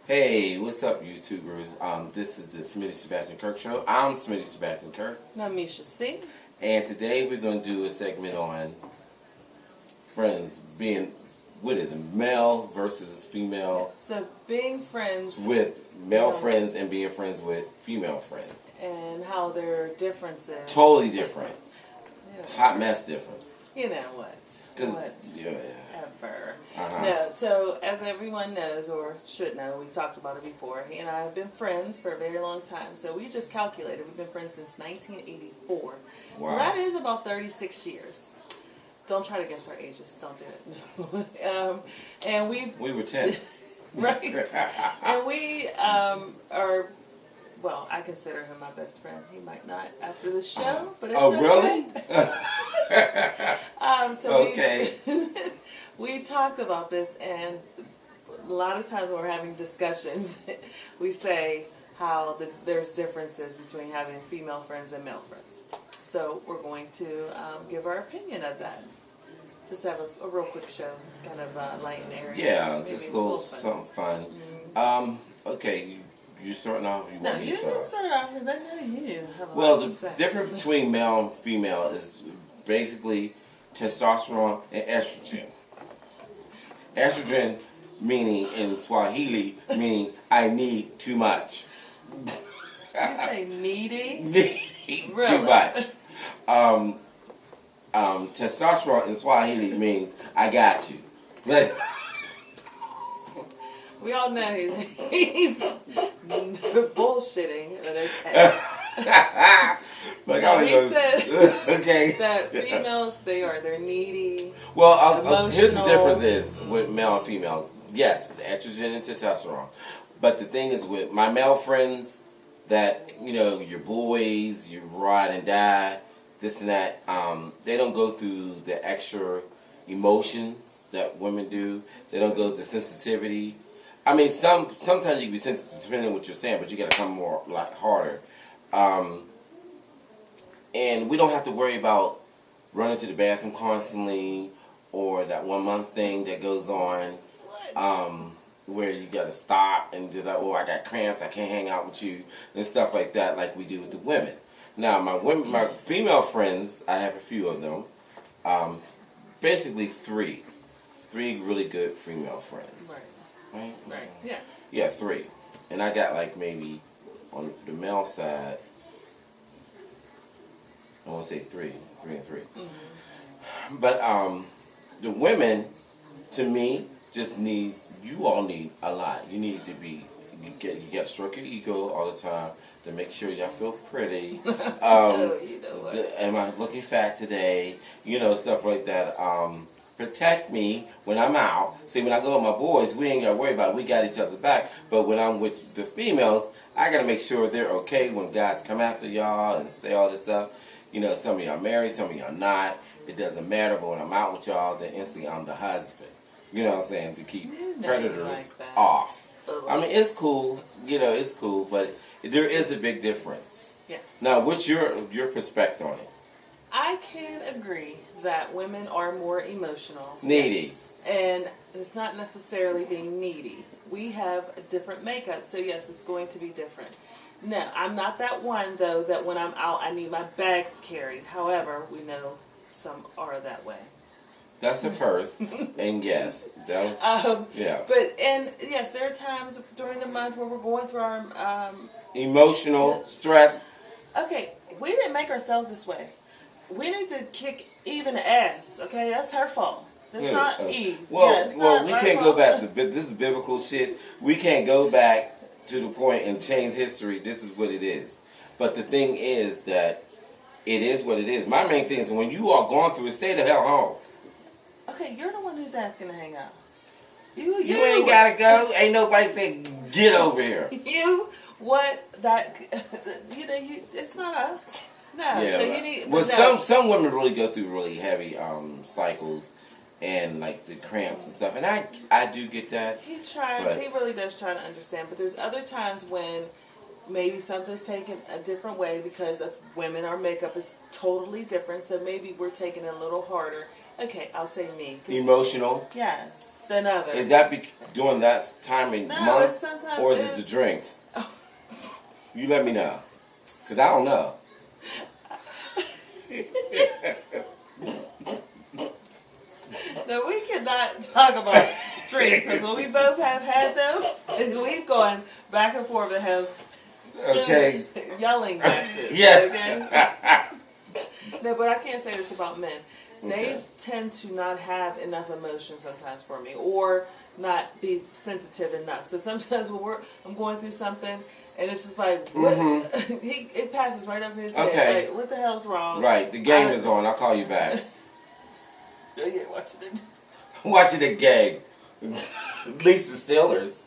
Hey, what's up, YouTubers? This is the Smitty Sebastian Kirk Show. I'm Smitty Sebastian Kirk. And I'm Misha C. And today we're going to do a segment on friends being, what is it, male versus female. So being friends with male friends and being friends with female friends. And how their differences. Totally different. Yeah. Hot mess difference. You know what? Yeah. Ever. Uh-huh. No, so as everyone knows, or should know, we've talked about it before, he and I have been friends for a very long time. So we just calculated, we've been friends since 1984. Wow. So that is about 36 years. Don't try to guess our ages. Don't do it. And we were 10. Right. And we are, well, I consider him my best friend. He might not after the show, but it's okay. Really? So okay. We talked about this, and a lot of times when we're having discussions, we say how there's differences between having female friends and male friends. So we're going to give our opinion of that. Just have a real quick show, kind of light and airy. Yeah, maybe just a little something fun. Mm-hmm. Okay, you starting off? You want me to you start? off because I know you have a Well, lot to the say. difference between male and female is basically testosterone and estrogen. Estrogen meaning in Swahili meaning I need too much. You say needy? Need Really? too much. Testosterone in Swahili means I got you. We all know he's bullshitting. But okay. He says okay. that females, they're needy. Well, here's the emotional. difference is with male and females. Yes, the estrogen and testosterone. But the thing is with my male friends that, your boys, you ride and die, this and that, they don't go through the extra emotions that women do. They don't go through the sensitivity. I mean, sometimes you can be sensitive depending on what you're saying, but you got to come more harder. And we don't have to worry about running to the bathroom constantly or that 1 month thing that goes on where you got to stop and do that. Oh, I got cramps, I can't hang out with you and stuff like that, like we do with the women. Now, my female friends, I have a few of them. Basically three really good female friends. Right. Yeah. Yeah, 3. And I got like maybe on the male side, I want to say 3 and 3. Mm-hmm. But the women, to me, you all need a lot. You need to be, you got to stroke your ego all the time to make sure y'all feel pretty. Am I looking fat today? Stuff like that. Protect me when I'm out. See, when I go with my boys, we ain't got to worry about it. We got each other back. But when I'm with the females, I got to make sure they're okay when guys come after y'all and say all this stuff. Some of y'all married, some of y'all not. It doesn't matter. But when I'm out with y'all, then instantly I'm the husband. You know what I'm saying? To keep predators off. I mean, it's cool. It's cool. But there is a big difference. Yes. Now, what's your perspective on it? I can agree that women are more emotional. Needy. Yes. And it's not necessarily being needy. We have a different makeup, so yes, it's going to be different. No, I'm not that one, though, that when I'm out, I need my bags carried. However, we know some are that way. That's a purse, and yes, that was, yeah. And yes, there are times during the month where we're going through our... emotional stress. Okay, we didn't make ourselves this way. We need to kick Eve in the ass, okay? That's her fault. That's not Eve. Well, we can't go back to... This is biblical shit. We can't go back to the point and change history. This is what it is. But the thing is that it is what it is. My main thing is when you are going through it, stay the hell home. Okay, you're the one who's asking to hang out. You ain't gotta go. Ain't nobody saying get over here. It's not us. No, yeah, so you need... Well, some women really go through really heavy cycles and like the cramps and stuff. And I do get that. He tries. He really does try to understand. But there's other times when maybe something's taken a different way because of women. Our makeup is totally different. So maybe we're taking it a little harder. Okay, I'll say me. 'Cause- Emotional. Yes, than others. Is that during that time of No, month, it's sometimes or is it it's- the drinks? You let me know, cause I don't know. No, we cannot talk about drinks because when we both have had them, we've gone back and forth and have Okay. yelling matches. Yeah. Okay? No, but I can't say this about men. They Okay. tend to not have enough emotion sometimes for me, or not be sensitive enough. So sometimes when I'm going through something, and it's just like, what? It passes right over his Okay. head. Like, what the hell's wrong? Right. The game is on. I'll call you back. Yeah, watching it. Watching the game. At least the Steelers.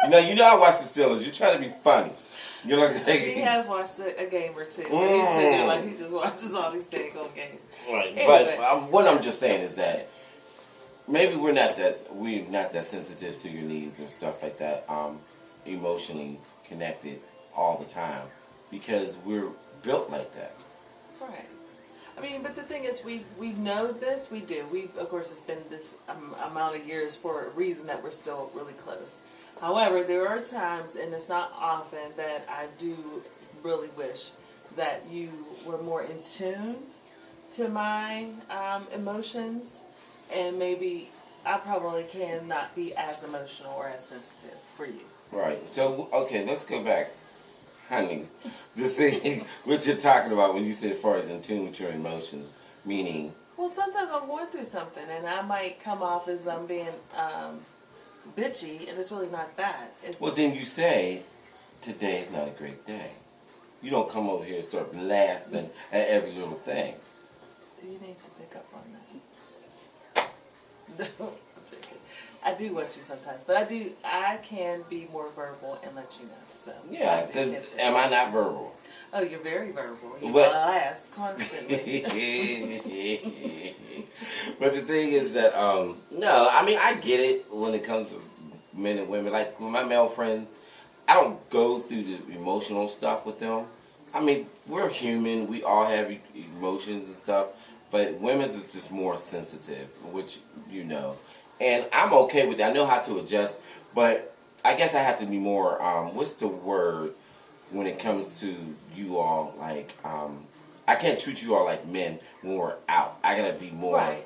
You know I watch the Steelers. You're trying to be funny. You're like, He has watched a game or two. He's sitting there like he just watches all these daggone games. right. Anyway. But what I'm just saying is that maybe we're not that sensitive to your needs or stuff like that. Emotionally connected all the time because we're built like that. Right. I mean, but the thing is, we know this. We do. Of course, it's been this amount of years for a reason that we're still really close. However, there are times, and it's not often, that I do really wish that you were more in tune to my emotions, and maybe I probably cannot be as emotional or as sensitive for you. Right. So okay, let's go back, honey. To see what you're talking about when you said as far as in tune with your emotions, meaning. Well, sometimes I'm going through something, and I might come off as I'm being bitchy, and it's really not that. It's, Well, then you say, today is not a great day. You don't come over here and start blasting at every little thing. you need to pick up on that. No, I'm joking. I do want you sometimes, but I can be more verbal and let you know. So Yeah, because am I not verbal? Oh, you're very verbal. You But- ask constantly. But the thing is that, no, I mean, I get it when it comes to men and women. Like, with my male friends, I don't go through the emotional stuff with them. I mean, we're human. We all have emotions and stuff. But women's is just more sensitive, which you know. And I'm okay with it. I know how to adjust. But I guess I have to be more, what's the word when it comes to you all? Like, I can't treat you all like men when we're out. I gotta be more. Right.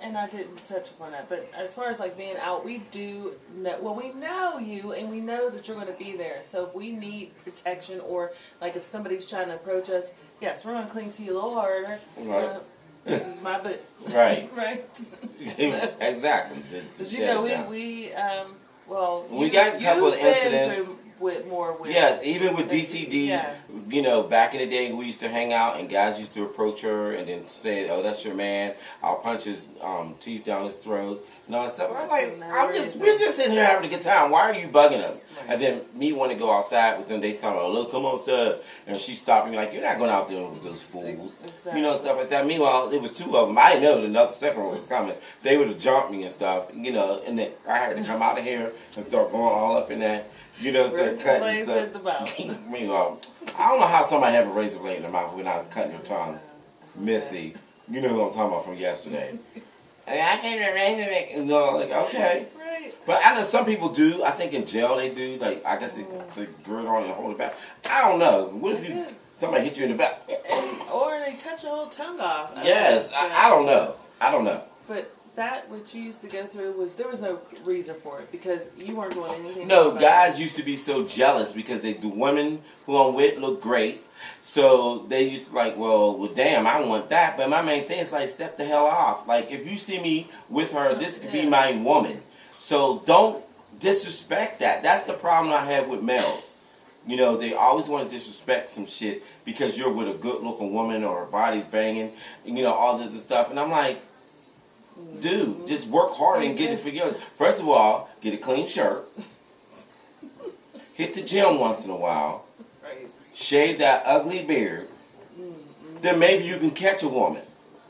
And I didn't touch upon that, but as far as like being out, we do know, well, we know you and we know that you're going to be there. So if we need protection, or like if somebody's trying to approach us, yes, we're going to cling to you a little harder. Right. This is my butt. Right. Right. Exactly. Because you know, we got a couple of incidents. With more with. Yeah, even with DCD, Yes. you know, back in the day we used to hang out and guys used to approach her and then say, "Oh, that's your man. I'll punch his teeth down his throat," and all that stuff. I'm like, we're just sitting here having a good time. Why are you bugging us? Right. And then me want to go outside with them. They tell me, "Oh, look, come outside," and she stopped me like, "You're not going out there with those fools," Exactly. you know, stuff like that. Meanwhile, it was two of them. I didn't know that another second one was coming. They would have jumped me and stuff, you know, and then I had to come out of here and start going all up in that. You know, start cutting blades stuff. at the mouth. Meanwhile, I don't know how somebody have a razor blade in their mouth without cutting your tongue. Missy, you know who I'm talking about from yesterday. And I can't have a razor blade. You know, like, okay. Right. But I know some people do. I think in jail they do. Like, I guess they gird on and hold it back. I don't know. What if somebody hit you in the back? Or they cut your whole tongue off. Yes, I don't know. I don't know. But that what you used to go through there was no reason for it because you weren't doing anything. No, about guys used to be so jealous because the women who I'm with look great. So they used to like, well, damn, I want that. But my main thing is like, step the hell off. Like, if you see me with her, this could be my woman. So don't disrespect that. That's the problem I have with males. You know, they always want to disrespect some shit because you're with a good-looking woman or her body's banging, and, you know, all this stuff. And I'm like, dude, just work hard and get it together. First of all, get a clean shirt. Hit the gym once in a while. Right. Shave that ugly beard. Then maybe you can catch a woman,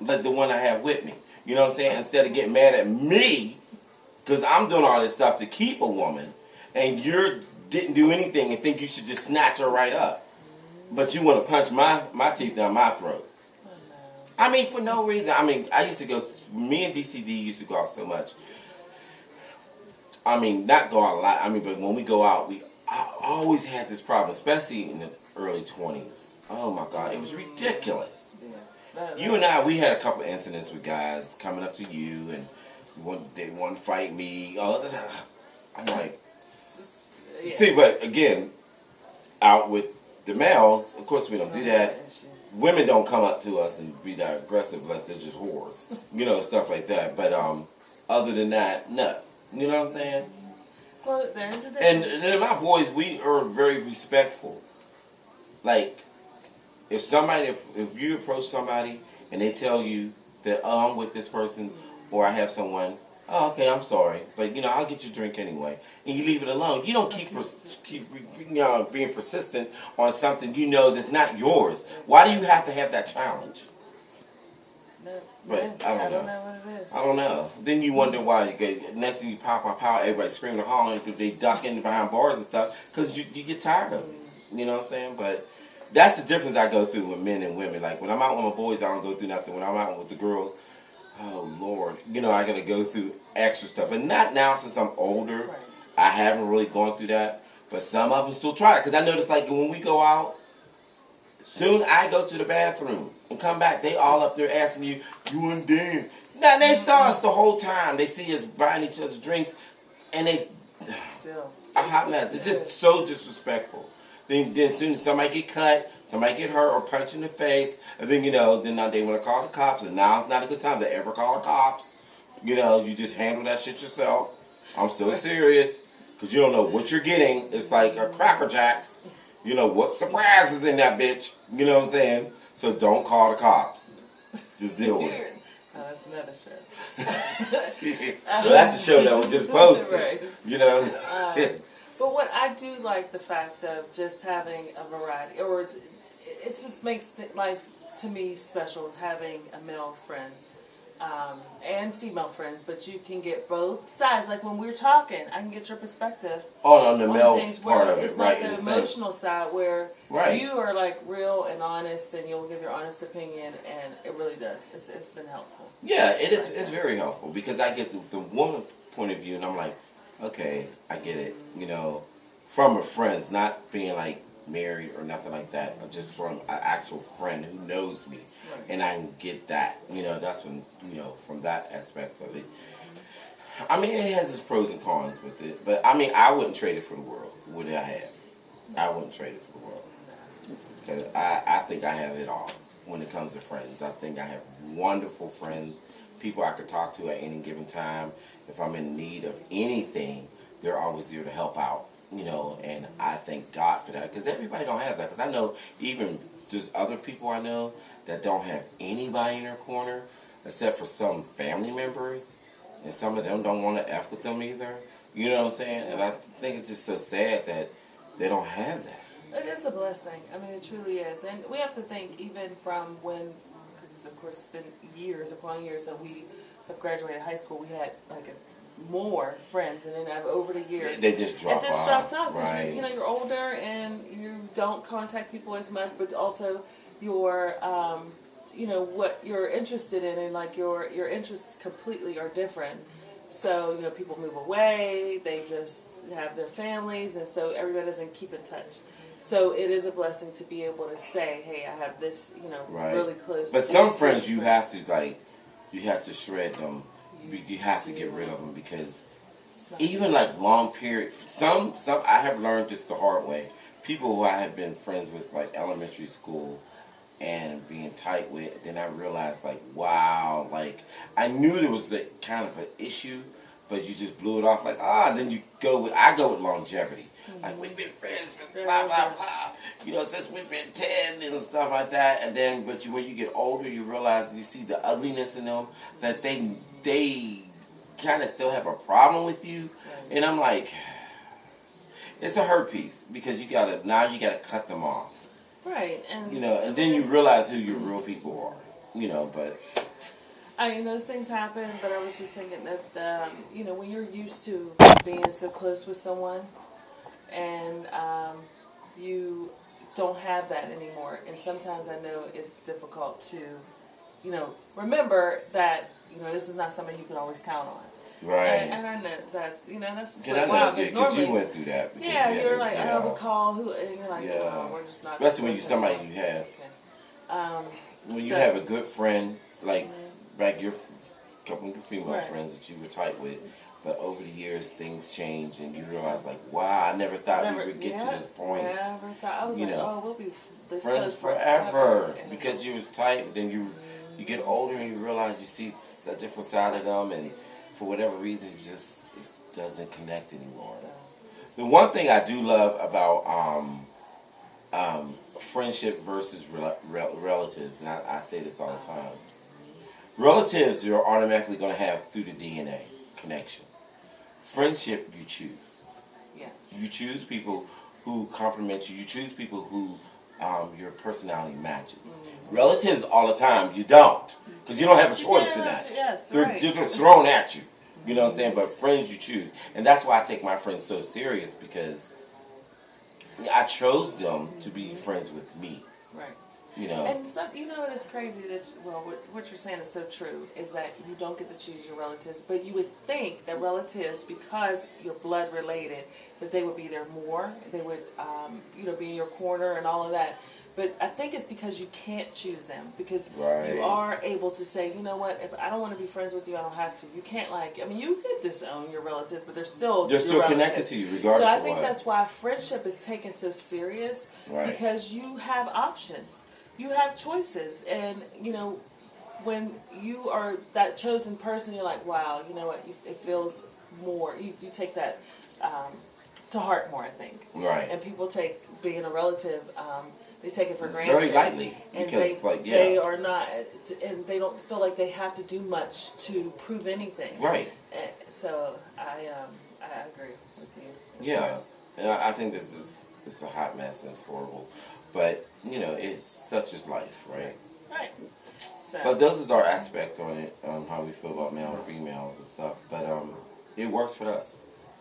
like the one I have with me. You know what I'm saying? Instead of getting mad at me, because I'm doing all this stuff to keep a woman, and you didn't do anything and think you should just snatch her right up. But you want to punch my teeth down my throat. Oh, no. I mean, for no reason. I mean, I used to go. Me and DCD used to go out so much. I mean, not go out a lot. I mean, but when we go out, I always had this problem, especially in the early 20s. Oh my God, it was ridiculous. Yeah. You and I, we had a couple of incidents with guys coming up to you and they want to fight me. I'm like, Yeah. see, but again, out with the males, of course we don't do that. Women don't come up to us and be that aggressive unless they're just whores, stuff like that. But other than that, no. You know what I'm saying? Well, there's a difference. And my boys, we are very respectful. Like, if you approach somebody and they tell you that, oh, I'm with this person or I have someone, oh, okay, I'm sorry, but I'll get you a drink anyway, and you leave it alone. You don't keep being persistent on something that's not yours. Why do you have to have that challenge? But I don't know what it is. I don't know. Then you wonder why. Next thing you pow, everybody screaming and hollering, they ducking behind bars and stuff because you get tired of it. You know what I'm saying? But that's the difference I go through with men and women. Like when I'm out with my boys, I don't go through nothing. When I'm out with the girls, oh Lord, I gotta go through extra stuff. But not now since I'm older. Right. I haven't really gone through that. But some of them still try it because I notice like when we go out, soon I go to the bathroom and come back, they all up there asking you undone. Now they saw us the whole time. They see us buying each other's drinks, and they Still. a hot mess. They're just so disrespectful. Then as soon as somebody get cut, somebody get hurt or punched in the face, and then then now they want to call the cops, and now it's not a good time to ever call the cops. You just handle that shit yourself. I'm so serious because you don't know what you're getting. It's like a Cracker Jacks. What surprise is in that bitch? You know what I'm saying? So don't call the cops. Just deal with it. Oh, that's another show. Well, that's a show that was just posted. Right. But what I do like the fact of just having a variety, or it just makes life to me special having a male friend and female friends. But you can get both sides. Like when we're talking, I can get your perspective on the male things part where of it, it's right? not the emotional side where right. you are like real and honest, and you'll give your honest opinion, and it really does. It's been helpful. Yeah, it is. It's very helpful because I get the woman point of view, and I'm like, okay, I get it. From a friend's, not being like married or nothing like that, but just from an actual friend who knows me, Right. and I can get that. That's when from that aspect of it. I mean, it has its pros and cons with it, but I mean, I wouldn't trade it for the world. What I have, I wouldn't trade it for the world because I think I have it all when it comes to friends. I think I have wonderful friends, people I could talk to at any given time. If I'm in need of anything, they're always there to help out. And I thank God for that because everybody don't have that. Because I know even there's other people I know that don't have anybody in their corner except for some family members, and some of them don't want to F with them either. You know what I'm saying? And I think it's just so sad that they don't have that. It is a blessing. I mean, it truly is. And we have to think even from when, because of course it's been years upon years that we have graduated high school, we had like more friends, and then over the years they just drop off. It just drops off because right. you're older and you don't contact people as much, but also your what you're interested in, and like your interests completely are different. So people move away, they just have their families, and so everybody doesn't keep in touch. So it is a blessing to be able to say, hey, I have this right. really close. But some friends you have to shred them. You have to get rid of them because even like long period. Some I have learned this the hard way. People who I have been friends with like elementary school and being tight with, then I realized like wow, like I knew there was a kind of an issue, but you just blew it off like then you I go with longevity. Mm-hmm. Like we've been friends for blah blah blah. Since we've been 10 and stuff like that. And then but when you get older, you realize you see the ugliness in them that they kind of still have a problem with you, and I'm like, it's a hurt piece because you gotta cut them off, right? And and then you realize who your real people are, But I mean, those things happen. But I was just thinking that when you're used to being so close with someone, and you don't have that anymore, and sometimes I know it's difficult to remember that, this is not somebody you can always count on. Right. And I know that's, that's just Cause like, I wow, know, because because normally, you went through that. yeah, you're like, yeah. I would call who, and you're like, Yeah. no, we're just not. Especially when you this somebody person. you have. Okay. When you So- have a good friend, like back your couple of female Right. friends that you were tight with, but over the years things change and you realize like, wow, I never thought we would get to this point. Never thought. I was You like, know, we'll be this friends close forever And because you was tight, but then you get older and you realize you see a different side of them, and for whatever reason, it doesn't connect anymore. So, The one thing I do love about friendship versus relatives, and I say this all the time, relatives you're automatically going to have through the DNA connection. Friendship, you choose. yes. You choose people who complement you. You choose people who your personality matches. Relatives all the time, you don't. Because you don't have a choice in that. Yes, They're right. just thrown at you. You know what I'm saying? But friends you choose. And that's why I take my friends so serious, because I chose them to be friends with me. Right. You know? And some, it is crazy that, what you're saying is so true, is that you don't get to choose your relatives, but you would think that relatives, because you're blood related, that they would be there more, they would, be in your corner and all of that. But I think it's because you can't choose them, because Right. you are able to say, you know what, if I don't want to be friends with you, I don't have to. You can't you could disown your relatives, but they're still connected to you regardless So I of think what. that's why friendship is taken so serious, Right. because you have options. You have choices, and when you are that chosen person, you're like, wow, you know what? It feels more. You take that to heart more, I think. Right. And people take being a relative, they take it for granted Very lightly. and Because, they are not, and they don't feel like they have to do much to prove anything. Right. And so I agree with you. as far Yeah. as- And I think it's a hot mess and it's horrible. But, it's such as life, right? Right. So. But those is our aspect on it, how we feel about male and females and stuff. But it works for us.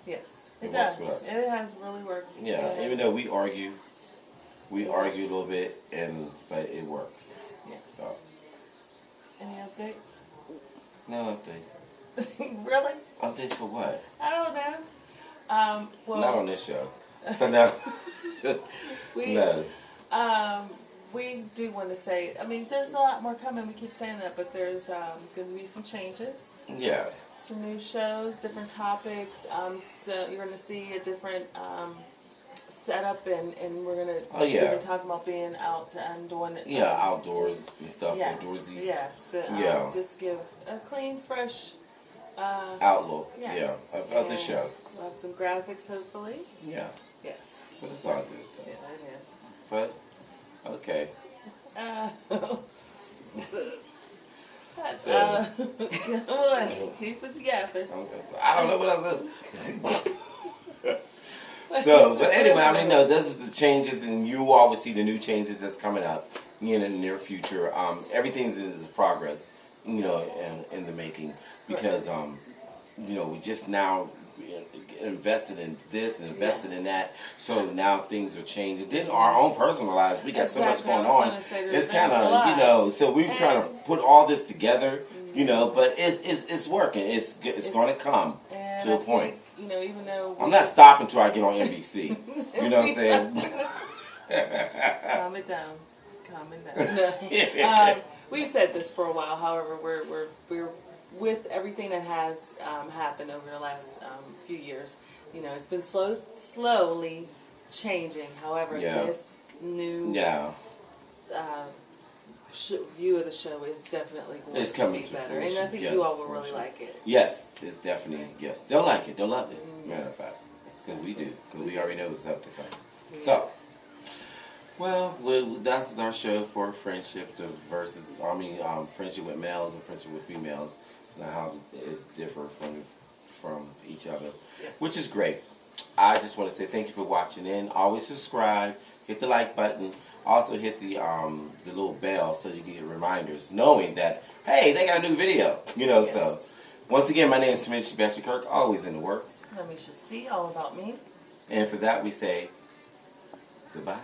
Yes, It it works does. for us. It has really worked. Yeah, even though we argue a little bit, but it works. Yes. So, Any updates? no updates. Really? Updates for what? I don't know. Well, Not on this show. So now, we no. we do want to say. I mean, there's a lot more coming. We keep saying that, but there's going to be some changes, Yeah. some new shows, different topics. So you're going to see a different setup, and we're going to. Oh, yeah. We've been talking about being out and doing it. Yeah, outdoors and stuff, Yes, outdoorsy yes. To, Yeah. just give a clean, fresh outlook. yes. Yeah, of the And show. We'll have some graphics, hopefully. Yeah, Yes. but it's all good though. Yeah, it is. But okay. Come on, keep it together. I don't know what else is. So, but anyway, I mean, no, those are the changes, and you always see the new changes that's coming up in the near future. Everything's in progress, in the making, because we just now invested in this and invested in that, so now things are changing. Then our own personal lives, we got so much Exactly, I going was on. gonna say It's there's kind a lot. of, so we're trying to put all this together, but it's working. It's going to come And to a I point. think, even though I'm not stopping till I get on NBC. You know what I'm saying? calm it down. No. We've said this for a while. However, we're with everything that has happened over the last few years. It's been slowly changing. However, Yeah. this new Yeah. view of the show is definitely going It's to coming be to better, fruition. and I think Yeah, you all will fruition. really like it. Yes, it's definitely, yes. They'll like it. They'll love it. Matter of fact. Because we do. Because we already know what's up to come. So, well, that's our show for friendship friendship with males and friendship with females, and how it's different from each other, Yes. which is great. I just want to say thank you for watching in. Always subscribe, hit the like button, also hit the little bell so you can get reminders, knowing that hey, they got a new video. Yes. So once again, my name is Smith Sebastian Kirk, always in the works, Let me just see all about me. and for that we say goodbye.